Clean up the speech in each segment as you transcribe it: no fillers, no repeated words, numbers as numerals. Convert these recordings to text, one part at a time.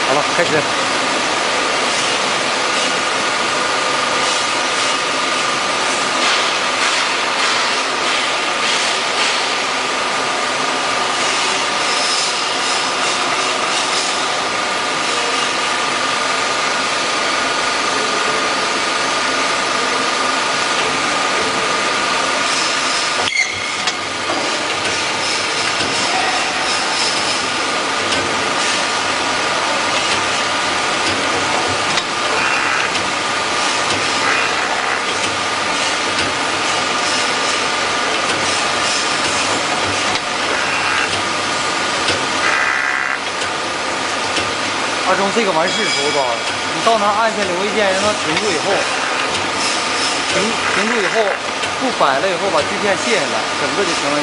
好了，开始。二中这个完事时候吧，你到那按下留一键，让它停住以后，停住以后，不摆了以后，把锯片卸下来，整个就停了。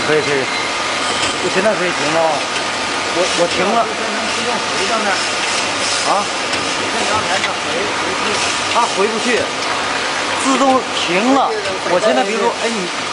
可以，我现在可以停了啊！我停了。自动回到那儿啊？跟刚才那回去。它回不去，自动停了。我现在比如说，哎你。